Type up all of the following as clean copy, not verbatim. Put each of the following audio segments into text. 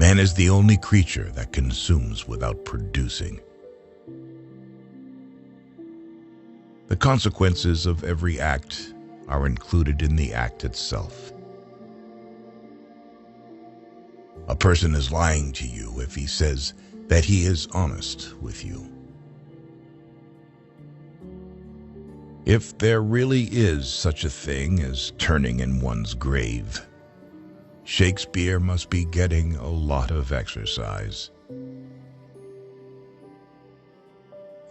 Man is the only creature that consumes without producing. The consequences of every act are included in the act itself. A person is lying to you if he says that he is honest with you. If there really is such a thing as turning in one's grave, Shakespeare must be getting a lot of exercise.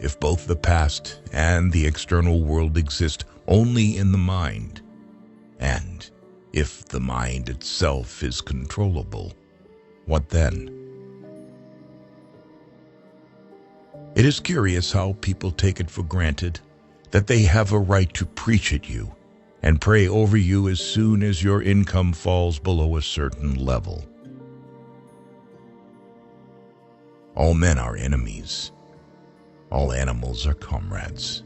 If both the past and the external world exist only in the mind, and if the mind itself is controllable, what then? It is curious how people take it for granted that they have a right to preach at you and pray over you as soon as your income falls below a certain level. All men are enemies. All animals are comrades.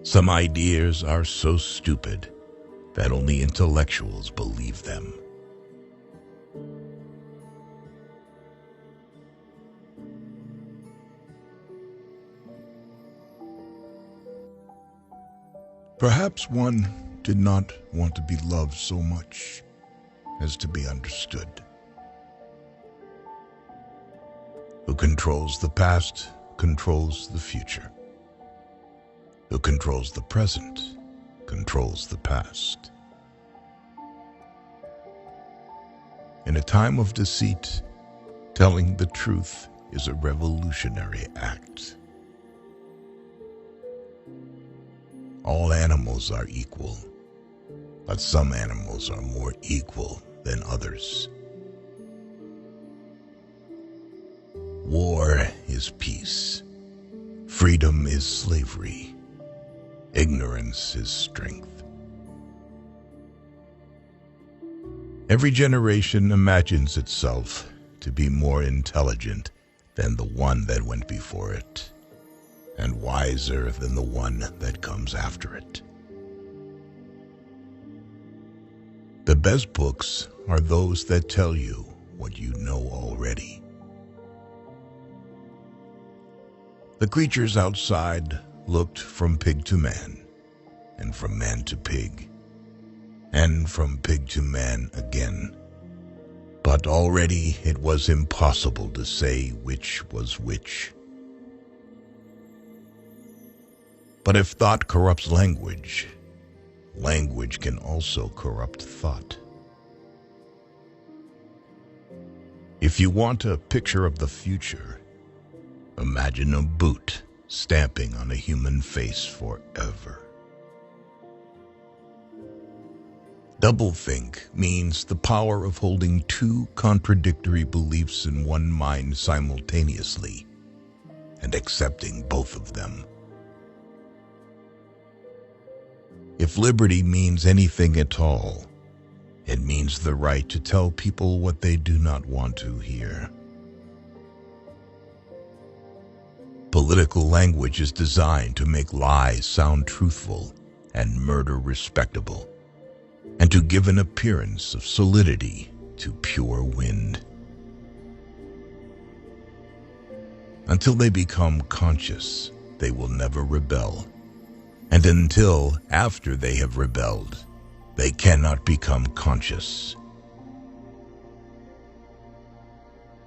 Some ideas are so stupid that only intellectuals believe them. Perhaps one did not want to be loved so much as to be understood. Who controls the past controls the future. Who controls the present controls the past. In a time of deceit, telling the truth is a revolutionary act. All animals are equal, but some animals are more equal than others. War is peace. Freedom is slavery. Ignorance is strength. Every generation imagines itself to be more intelligent than the one that went before it, and wiser than the one that comes after it. The best books are those that tell you what you know already. The creatures outside looked from pig to man, and from man to pig, and from pig to man again. But already it was impossible to say which was which. But if thought corrupts language, language can also corrupt thought. If you want a picture of the future, imagine a boot stamping on a human face forever. Doublethink means the power of holding two contradictory beliefs in one mind simultaneously and accepting both of them. If liberty means anything at all, it means the right to tell people what they do not want to hear. Political language is designed to make lies sound truthful and murder respectable, and to give an appearance of solidity to pure wind. Until they become conscious, they will never rebel. And until after they have rebelled, they cannot become conscious.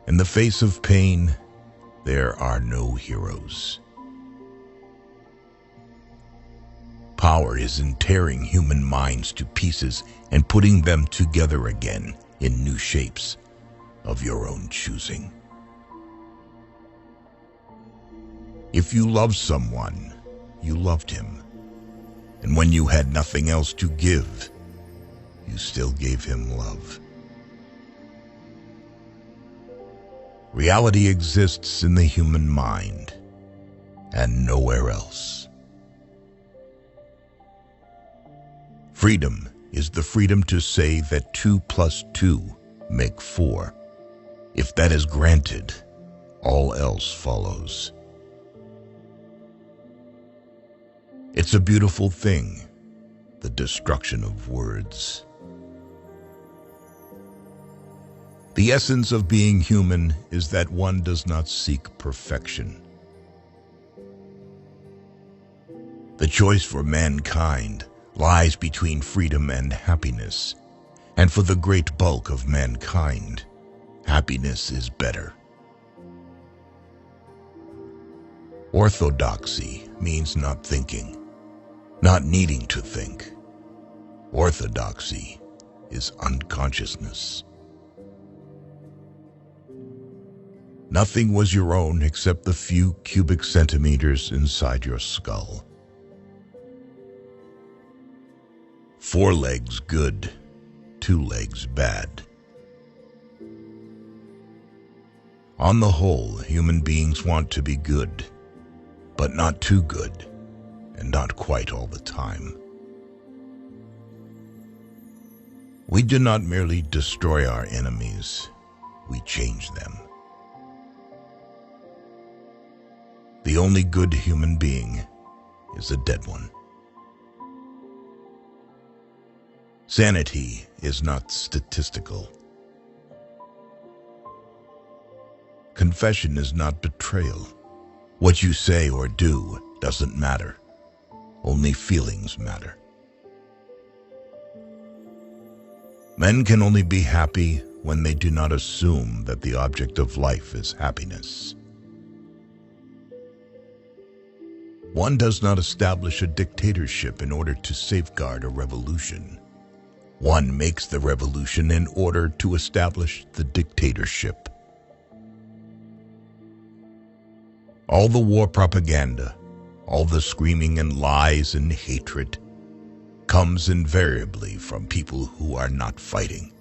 In the face of pain, there are no heroes. Power is in tearing human minds to pieces and putting them together again in new shapes of your own choosing. If you love someone, you loved him. And when you had nothing else to give, you still gave him love. Reality exists in the human mind and nowhere else. Freedom is the freedom to say that 2 + 2 make 4. If that is granted, all else follows. It's a beautiful thing, the destruction of words. The essence of being human is that one does not seek perfection. The choice for mankind lies between freedom and happiness, and for the great bulk of mankind, happiness is better. Orthodoxy means not thinking, not needing to think. Orthodoxy is unconsciousness. Nothing was your own except the few cubic centimeters inside your skull. 4 legs good, 2 legs bad. On the whole, human beings want to be good, but not too good, and not quite all the time. We do not merely destroy our enemies, we change them. The only good human being is a dead one. Sanity is not statistical. Confession is not betrayal. What you say or do doesn't matter. Only feelings matter. Men can only be happy when they do not assume that the object of life is happiness. One does not establish a dictatorship in order to safeguard a revolution. One makes the revolution in order to establish the dictatorship. All the war propaganda, all the screaming and lies and hatred comes invariably from people who are not fighting.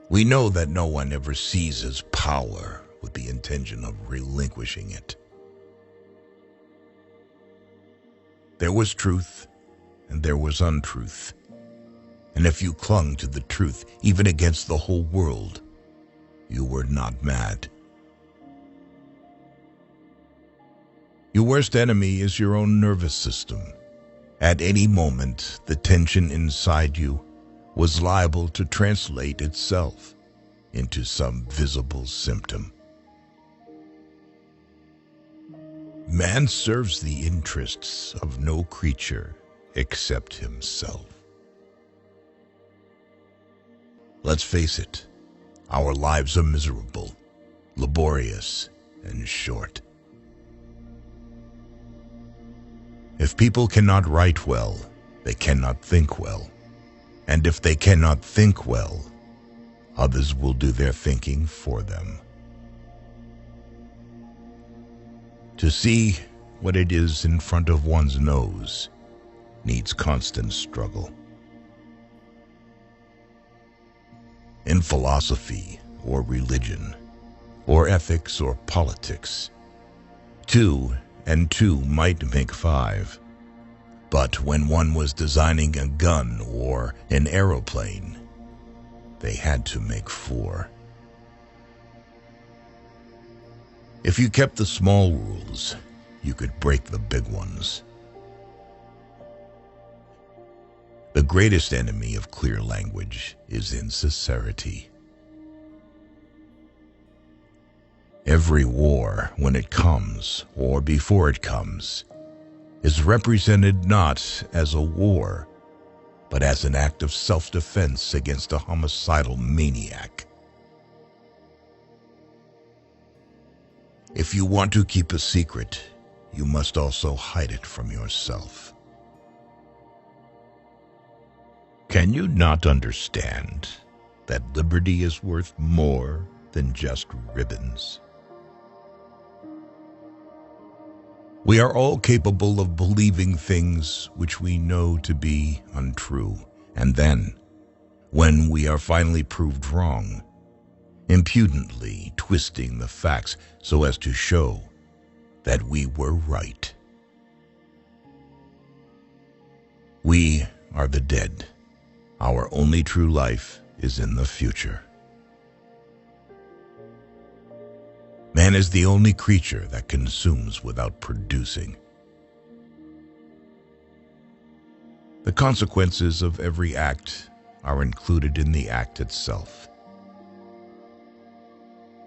We know that no one ever seizes power with the intention of relinquishing it. There was truth and there was untruth. And if you clung to the truth, even against the whole world, you were not mad. Your worst enemy is your own nervous system. At any moment, the tension inside you was liable to translate itself into some visible symptom. Man serves the interests of no creature except himself. Let's face it, our lives are miserable, laborious, and short. If people cannot write well, they cannot think well. And if they cannot think well, others will do their thinking for them. To see what it is in front of one's nose needs constant struggle. In philosophy or religion, or ethics or politics, 2 and 2 might make 5. But when one was designing a gun or an aeroplane, they had to make 4. If you kept the small rules, you could break the big ones. The greatest enemy of clear language is insincerity. Every war, when it comes, or before it comes, is represented not as a war, but as an act of self-defense against a homicidal maniac. If you want to keep a secret, you must also hide it from yourself. Can you not understand that liberty is worth more than just ribbons? We are all capable of believing things which we know to be untrue, and then, when we are finally proved wrong, impudently twisting the facts so as to show that we were right. We are the dead. Our only true life is in the future. Man is the only creature that consumes without producing. The consequences of every act are included in the act itself.